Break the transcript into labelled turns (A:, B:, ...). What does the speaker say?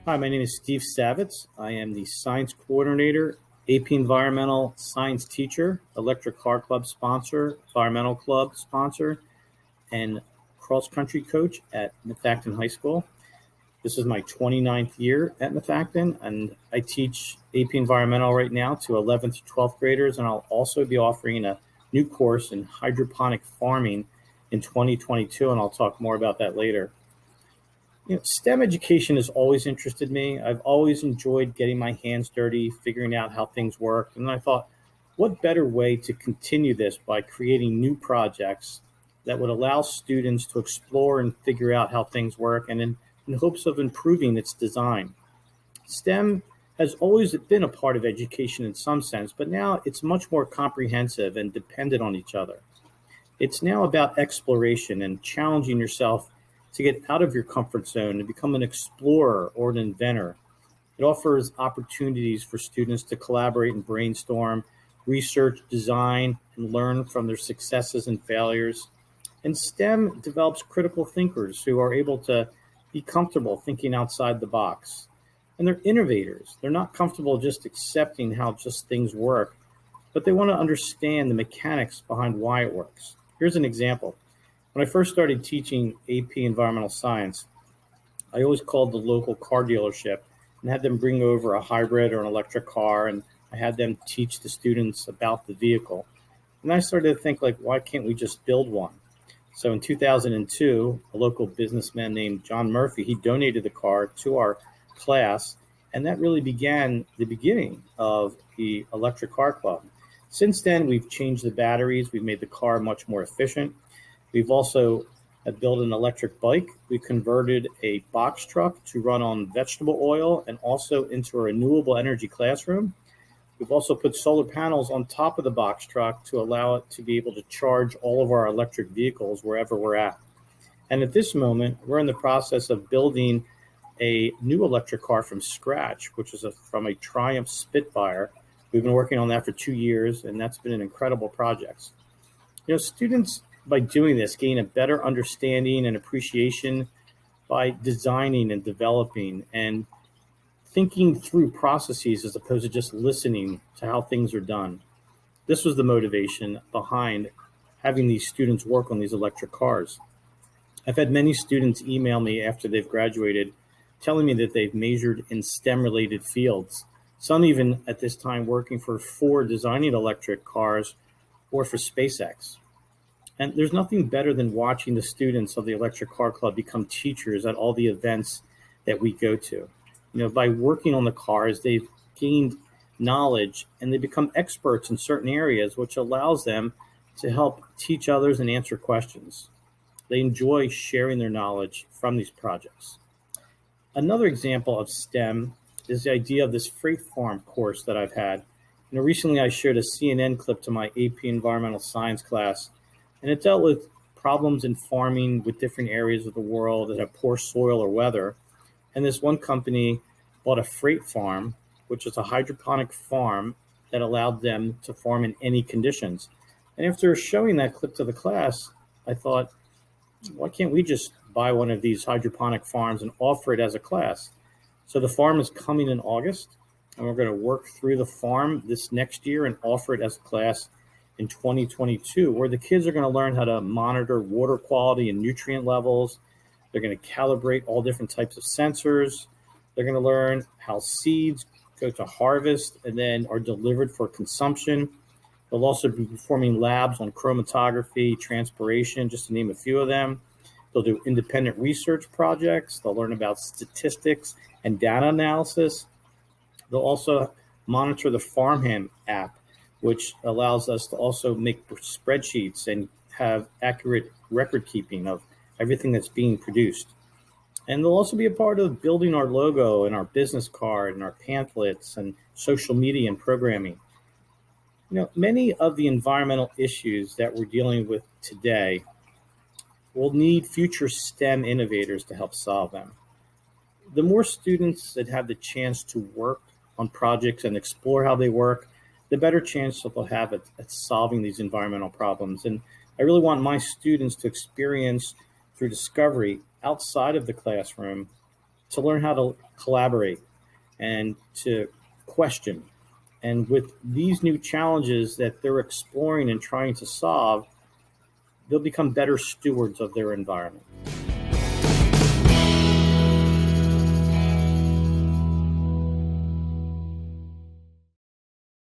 A: Hi, my name is Steve Savitz. I am the science coordinator, AP Environmental Science teacher, Electric Car Club sponsor, Environmental Club sponsor, and cross country coach at Methacton High School. This is my 29th year at Methacton, and I teach AP Environmental right now to 11th to 12th graders, and I'll also be offering a new course in hydroponic farming in 2022, and I'll talk more about that later. STEM education has always interested me. I've always enjoyed getting my hands dirty, figuring out how things work. And I thought, what better way to continue this by creating new projects that would allow students to explore and figure out how things work and in hopes of improving its design. STEM has always been a part of education in some sense, but now it's much more comprehensive and dependent on each other. It's now about exploration and challenging yourself to get out of your comfort zone and become an explorer or an inventor. It offers opportunities for students to collaborate and brainstorm, research, design, and learn from their successes and failures. And STEM develops critical thinkers who are able to be comfortable thinking outside the box. And they're innovators. They're not comfortable just accepting how just things work, but they want to understand the mechanics behind why it works. Here's an example. When I first started teaching AP Environmental Science, I always called the local car dealership and had them bring over a hybrid or an electric car, and I had them teach the students about the vehicle. And I started to think, like, why can't we just build one? So in 2002, a local businessman named John Murphy, he donated the car to our class, and that really began the beginning of the Electric Car Club. Since then, we've changed the batteries. We've made the car much more efficient. We've also built an electric bike. We converted a box truck to run on vegetable oil and also into a renewable energy classroom. We've also put solar panels on top of the box truck to allow it to be able to charge all of our electric vehicles wherever we're at. And at this moment, we're in the process of building a new electric car from scratch, which is from a Triumph Spitfire. We've been working on that for 2 years, and that's been an incredible project. Students, by doing this, gain a better understanding and appreciation by designing and developing and thinking through processes as opposed to just listening to how things are done. This was the motivation behind having these students work on these electric cars. I've had many students email me after they've graduated telling me that they've majored in STEM-related fields. Some even at this time working for Ford designing electric cars or for SpaceX. And there's nothing better than watching the students of the Electric Car Club become teachers at all the events that we go to. By working on the cars, they've gained knowledge and they become experts in certain areas, which allows them to help teach others and answer questions. They enjoy sharing their knowledge from these projects. Another example of STEM is the idea of this freight farm course that I've had. Recently I showed a CNN clip to my AP Environmental Science class, and it dealt with problems in farming with different areas of the world that have poor soil or weather. And this one company bought a freight farm, which is a hydroponic farm that allowed them to farm in any conditions. And after showing that clip to the class, I thought, why can't we just buy one of these hydroponic farms and offer it as a class? So the farm is coming in August, and we're going to work through the farm this next year and offer it as a class in 2022, where the kids are going to learn how to monitor water quality and nutrient levels. They're going to calibrate all different types of sensors. They're going to learn how seeds go to harvest and then are delivered for consumption. They'll also be performing labs on chromatography, transpiration, just to name a few of them. They'll do independent research projects. They'll learn about statistics and data analysis. They'll also monitor the Farmhand app, which allows us to also make spreadsheets and have accurate record keeping of everything that's being produced. And they'll also be a part of building our logo and our business card and our pamphlets and social media and programming. Many of the environmental issues that we're dealing with today will need future STEM innovators to help solve them. The more students that have the chance to work on projects and explore how they work, the better chance that they'll have at solving these environmental problems. And I really want my students to experience through discovery outside of the classroom to learn how to collaborate and to question. And with these new challenges that they're exploring and trying to solve, they'll become better stewards of their environment.